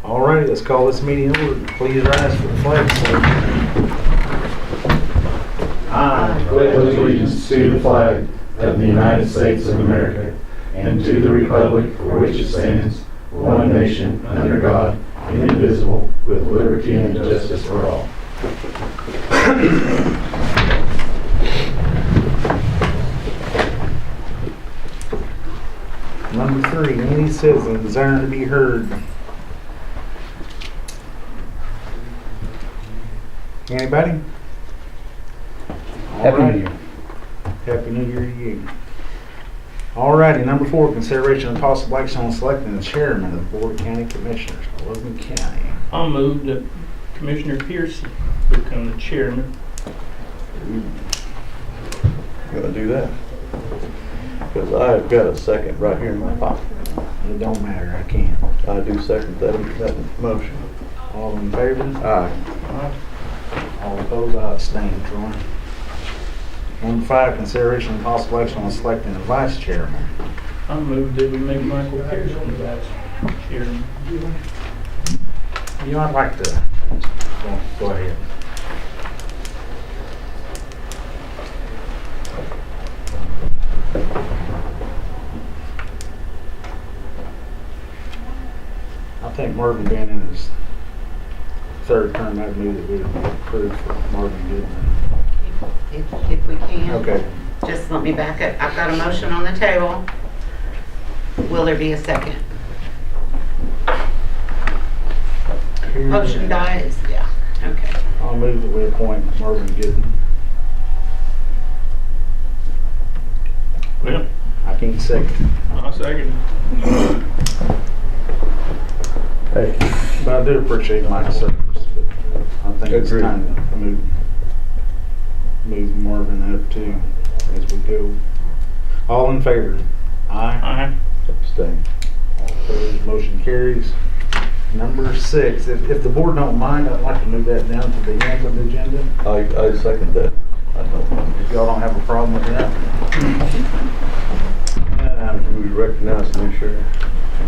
All right, let's call this meeting order. Please rise for the flag salute. I pledge allegiance to the flag of the United States of America and to the republic for which it stands, one nation, under God, indivisible, with liberty and justice for all. Number 3, any citizen desiring to be heard. Anybody? Happy New Year. Happy New Year to you. Alrighty, number 4, consideration of possible action on selecting the chairman of the Board of County Commissioners of Logan County. I'll move that Commissioner Pearson become the chairman. Gonna do that? Because I've got a second right here in my pocket. It don't matter, I can't. I do second that motion. All in favor? Aye. All opposed, I abstain, Troy. Number 5, consideration of possible action on selecting a vice chairman. I'll move that we make Michael Pearson the vice chairman. You know, I'd like to, go ahead. I think Marvin being in his 3rd term, I'd move that we approve for Marvin Goodman. If we can. Okay. Just let me back up. I've got a motion on the table. Will there be a second? Motion dies, yeah, okay. I'll move that we appoint Marvin Goodman. Well, I can't second. I'll second. Hey, But I do appreciate my service, but I think it's Agreed. time to move Marvin up too as we go. All in favor? Aye. Aye. abstain. All opposed, motion carries. Number 6, if the board don't mind, I'd like to move that down to the end of the agenda. I second that. I don't. If y'all don't have a problem with that. We recognize the new sheriff.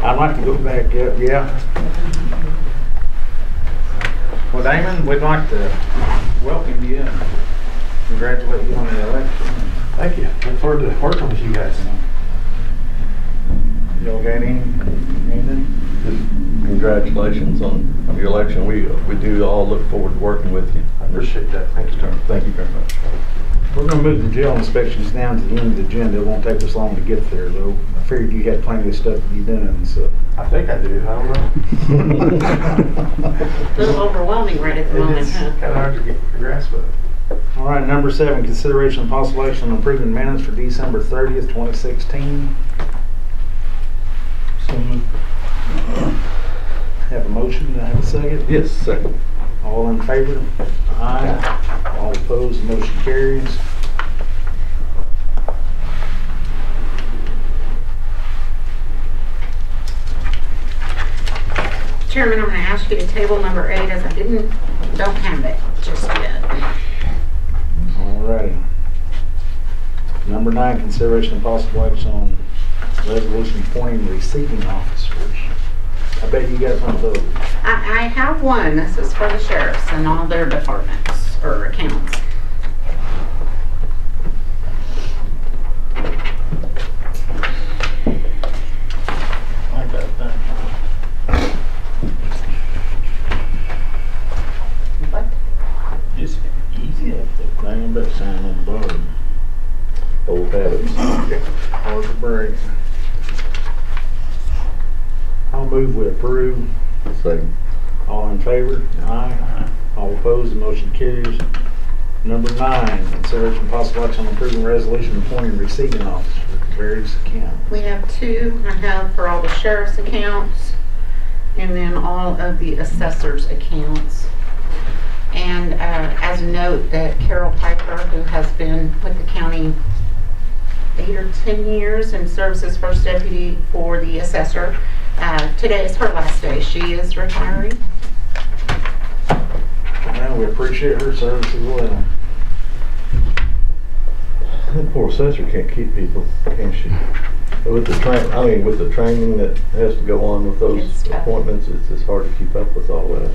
I'd like to go back up, yeah. Well, Damon, we'd like to welcome you and congratulate you on the election. Thank you. Look forward to working with you guys. Y'all got anything? Congratulations on your election. We do all look forward to working with you. I appreciate that. Thank you. Thank you very much. We're going to move the jail inspections down to the end of the agenda. It won't take us long to get there, though. I figured you had plenty of stuff to be done, so. I think I do. I don't know. A little overwhelming right at the moment, It's huh? kind of hard to get a grasp of it. All right, number 7, consideration of possible action on approving minutes for December 30th, 2016. So move. Have a motion, do I have a second? Yes, second. All in favor? Aye. All opposed, motion carries. Chairman, I'm going to ask you to table number 8 as I don't have it just yet. All right. Number 9, consideration of possible action on resolution appointing receiving officers. I bet you got one of those. I have one. This is for the sheriffs and all their departments or accounts. I got that. What? Just easy up there. Dang, I bet sign on the bottom. Old habits. Hard to break. I'll move we approve. Second. All in favor? Aye. All opposed, the motion carries. Number 9, consideration of possible action on approving resolution appointing receiving officers for various accounts. We have 2. I have for all the sheriff's accounts and then all of the assessor's accounts. And as a note that Carol Piper, who has been with the county 8 or 10 years and serves as first deputy for the assessor, today is her last day. She is retiring. Well, we appreciate her service as well. That poor assessor can't keep people, can she? With the with the training that has to go on with those It's tough. appointments, it's hard to keep up with all that.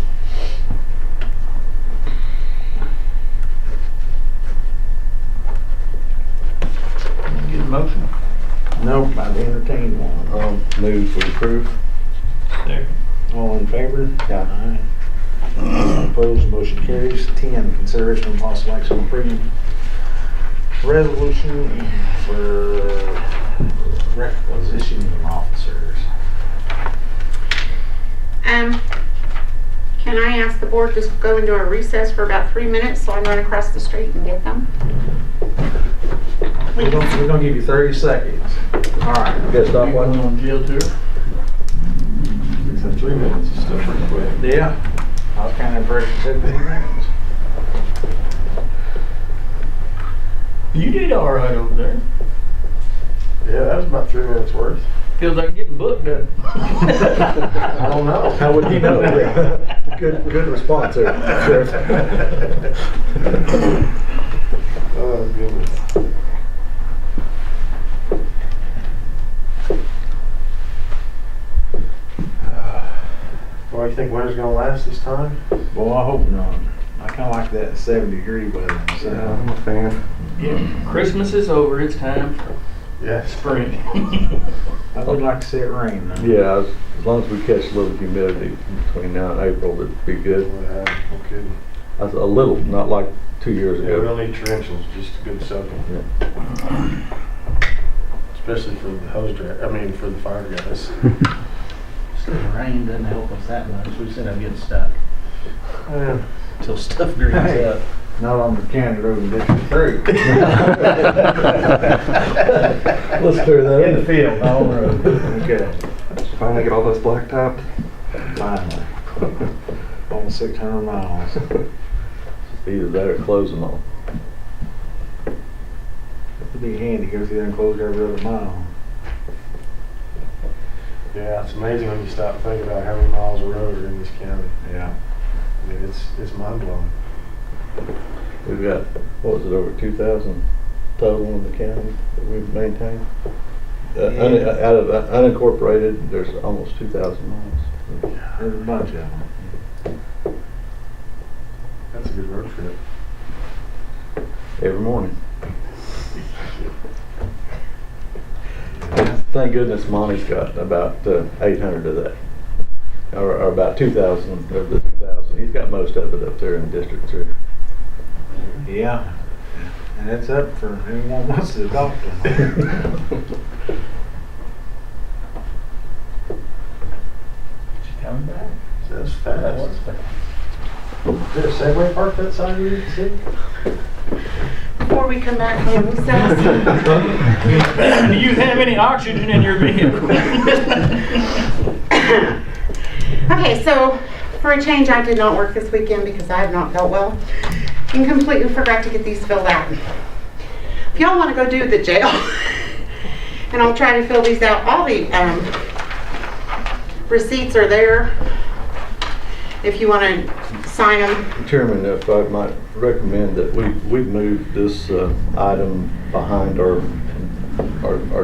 Get a motion? Nope, I'd entertain one. Move to approve. There. All in favor? Aye. Aye. Opposed, motion carries. 10, consideration and possible action on approving resolution for requisitioning officers. Can I ask the board to go into a recess for about 3 minutes so I can run across the street and get them? We're gonna give you 30 seconds. All right. You gotta stop watching. on jail tour? Except 3 minutes is still pretty quick. Yeah, I was kind of impressed you said 3 minutes. You did all right over there. Yeah, that was about 3 minutes worth. Feels like getting booked, doesn't it? I don't know. How would he know? Good response there, Sheriff. Oh, goodness. Well, you think winter's gonna last this time? Well, I hope not. I kind of like that 70-degree weather. So. I'm a fan. Yeah. Christmas is over. It's time for Yes. spring. I would like to see it rain though. Yeah, as long as we catch a little humidity between now and April, it'd be good. No kidding. That's a little, not like 2 years Yeah, we ago. don't need torrentials, just a good soaking. Yeah. Especially for the for the fire guys. Still, rain doesn't help us that much. We just end up getting stuck Yeah. till stuff greens Hey. up. Not on the county road in District 3. Let's clear that In the up. field, not on the road. Okay, Finally get all those blacktopped? finally. Almost 600 miles. Either that or close them all. It'd be handy, go through there and close every other mile. Yeah, it's amazing when you stop thinking about how many miles of road are in this county. Yeah. I mean, it's mind blowing. We've got, what was it, over 2,000 total in the county that we maintain? Yeah. Out of unincorporated, there's almost 2,000 miles. There's a bunch of them. That's a good road trip. Every morning. And thank goodness Monty's got about 800 of that. Or about 2,000 of the 2,000. He's got most of it up there in District 3. Yeah. And it's up for anyone who wants to talk to them. She coming back? That's That was fast. fast. Is there a Segway park that side of you, see? Before we come back from recess, Do you have any oxygen in your vehicle? okay, so for a change, I did not work this weekend because I have not felt well and completely forgot to get these filled out. If y'all want to go do the jail, and I'll try to fill these out, all the receipts are there if you want to sign them. Chairman, if I might recommend that we move this item behind our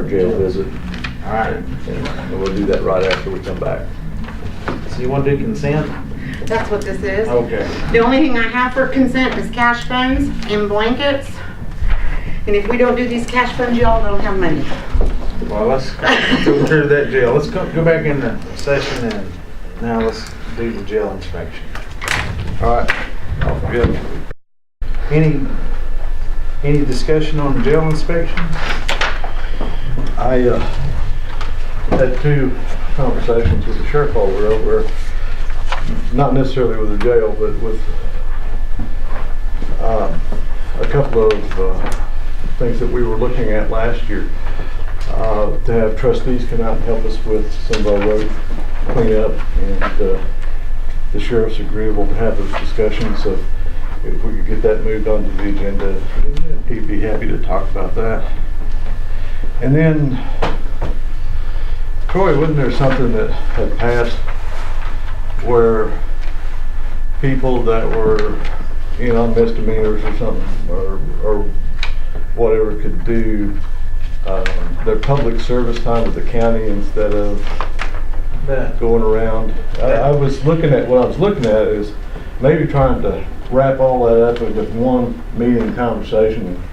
jail visit. All right. And we'll do that right after we come back. So you want to do consent? That's what this is. Okay. The only thing I have for consent is cash funds and blankets. And if we don't do these cash funds, y'all don't have money. Well, let's go through that jail. Let's go back in the session and now let's do the jail inspection. All right. Good. Any discussion on the jail inspection? I had 2 conversations with the sheriff while we were over, not necessarily with the jail, but with a couple of things that we were looking at last year. To have trustees come out and help us with some of our road cleanup, and the sheriff's agreeable to have those discussions. So if we could get that moved onto the agenda, he'd be happy to talk about that. And then, Troy, wasn't there something that had passed where people that were, on misdemeanors or something, or whatever, could do their public service time with the county instead of That, going around. I was looking at, what I was looking at is maybe trying to wrap all that up into one meeting conversation and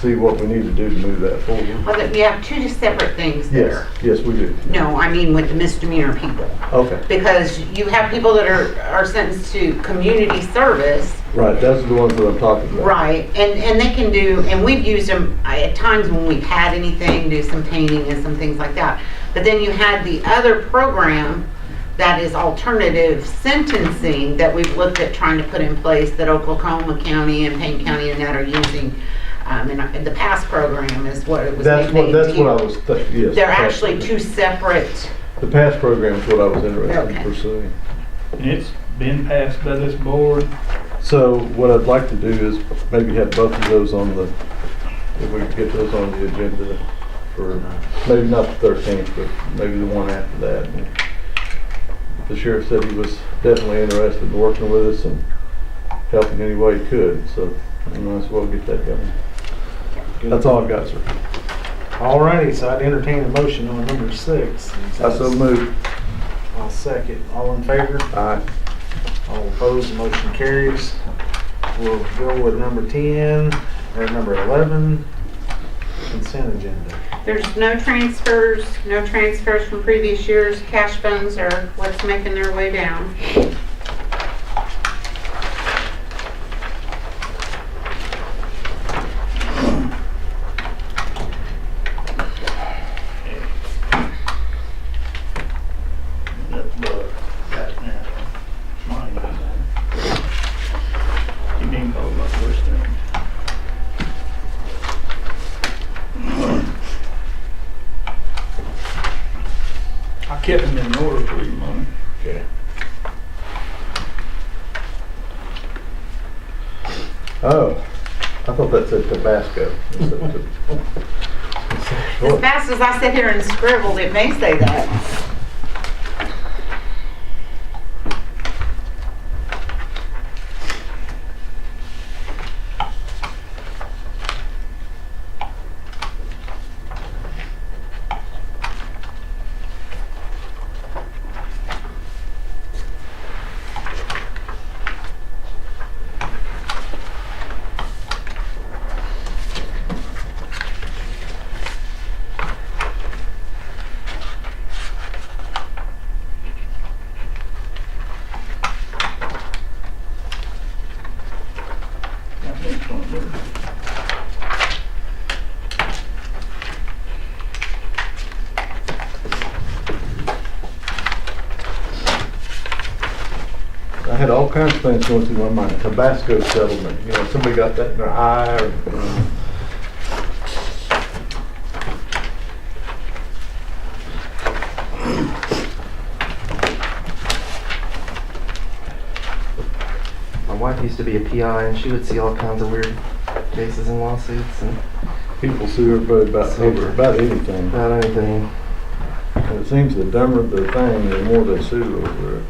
see what we need to do to move that forward. Well, we have two separate things there. Yes, we do. No, I mean with the misdemeanor people. Okay, Because you have people that are sentenced to community service, right, that's the ones that I'm talking about. right, and they can do, and we've used them at times when we've had anything, do some painting and some things like that. But then you had the other program that is alternative sentencing that we've looked at trying to put in place that Oklahoma County and Payne County and that are using. And the PASS program is what it was That's nicknamed what I here. was, yes. They're the PASS actually program. two separate, The PASS program is what I was interested in Okay. pursuing. And it's been passed by this board. So what I'd like to do is maybe have both of those on the, if we could get those on the agenda for, maybe not the 13th, but maybe the one after that. And the sheriff said he was definitely interested in working with us and helping any way he could, so we might as well get that going. That's all I've got, sir. alrighty, so I'd entertain a motion on number 6. I so moved. I'll second. All in favor? Aye. All opposed, the motion carries. We'll go with number 10, or number 11, consent agenda. there's no transfers from previous years. Cash funds are what's making their way down. That book, got now, mine was on. You didn't go about first thing. I kept them in order for you, Money. Okay. Oh, I thought that said Tabasco. As fast as I sit here and scribbled, it may say that. I think it's one there. I had all kinds of things going through my mind. Tabasco settlement, you know, somebody got that in their eye or, you know. My wife used to be a PI and she would see all kinds of weird cases and lawsuits and People sue everybody about anything. about anything. And it seems the dumber the thing, the more they sue over it.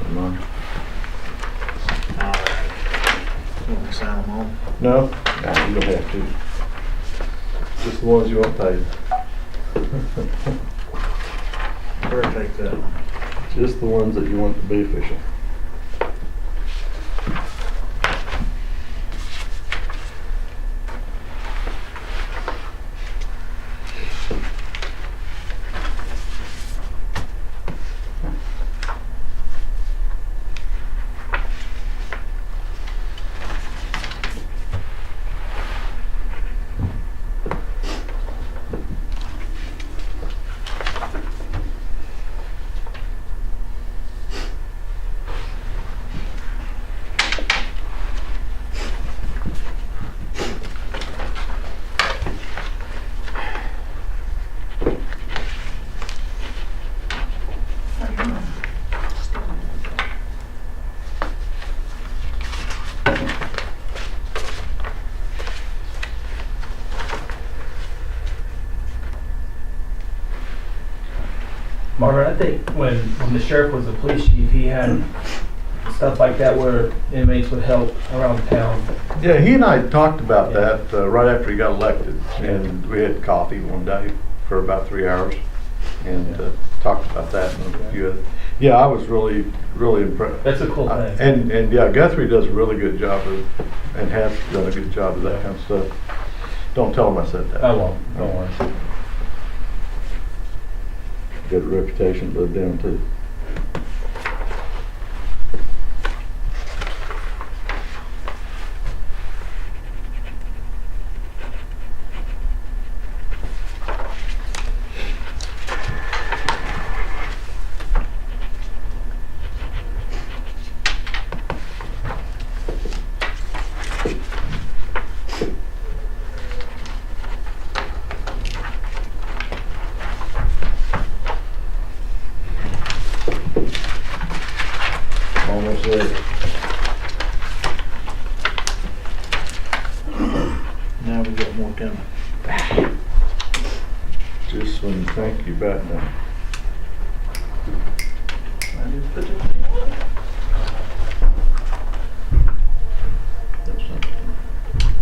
Come on. Alright. You want to sign them all? No? No, you don't have to. Just the ones you want paid. Better take that one. Just the ones that you want to be official. Marvin, I think when the sheriff was a police chief, he had stuff like that where inmates would help around town. Yeah, he and I talked about that right after he got elected, and we had coffee one day for about 3 hours, and talked about that. And a few other- yeah, I was really impressed. That's a cool thing. And yeah, Guthrie does a really good job of, and has done a good job of that kind of stuff. Don't tell him I said that. I won't. Don't worry. Good reputation to live down too. Almost there. Now we got more coming. Just when you think you're about done. I just put it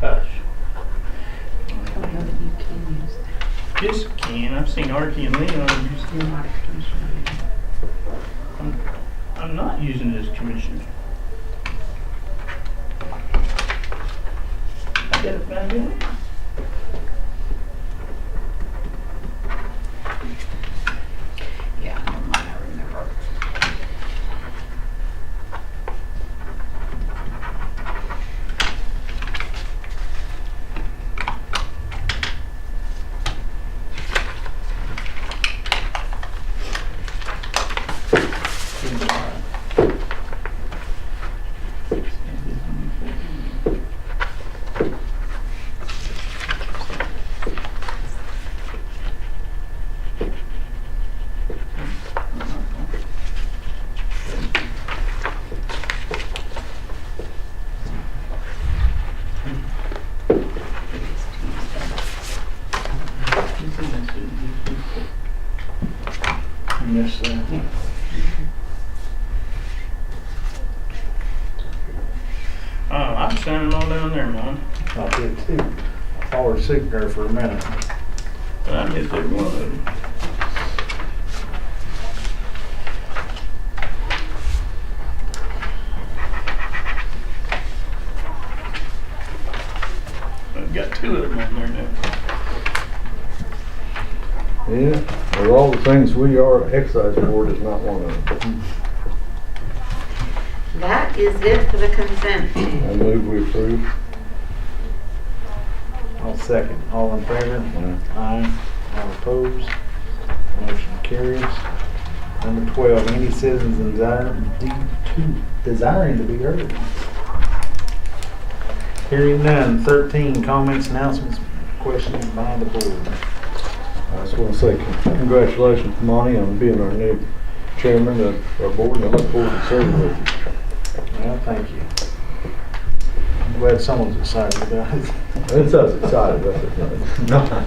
Hush. I don't know that you can use that. Yes, you can. I've seen Archie and Leon use You're not a commissioner. I'm not using it as commissioner. I did it back in. Yeah, never mind, I remember. Yes, sir. Oh, I'm signing all down there, Mom. I did too. I followed signature for a minute. But I missed every one of them. I've got 2 of them on there now. Yeah, of all the things we are, excise board is not one of them. That is it for the consent. I move we approve. I'll second. All in favor? Aye. All opposed? Motion carries. Number 12, any citizens desiring to be heard? Hearing none. 13, comments, announcements, questions by the board. I just want to say congratulations to Monty on being our new chairman of our board, and I look forward to serving with you. Well, thank you. I'm glad someone's excited about it. It's us excited, that's it. No.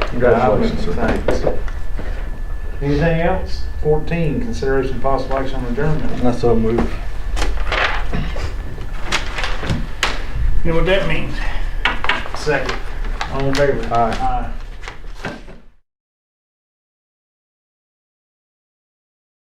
Congratulations, sir. Thanks. Anything else? 14, consideration of possible action on adjournment. That's so move. You know what that means? Second. All in favor? Aye. Aye.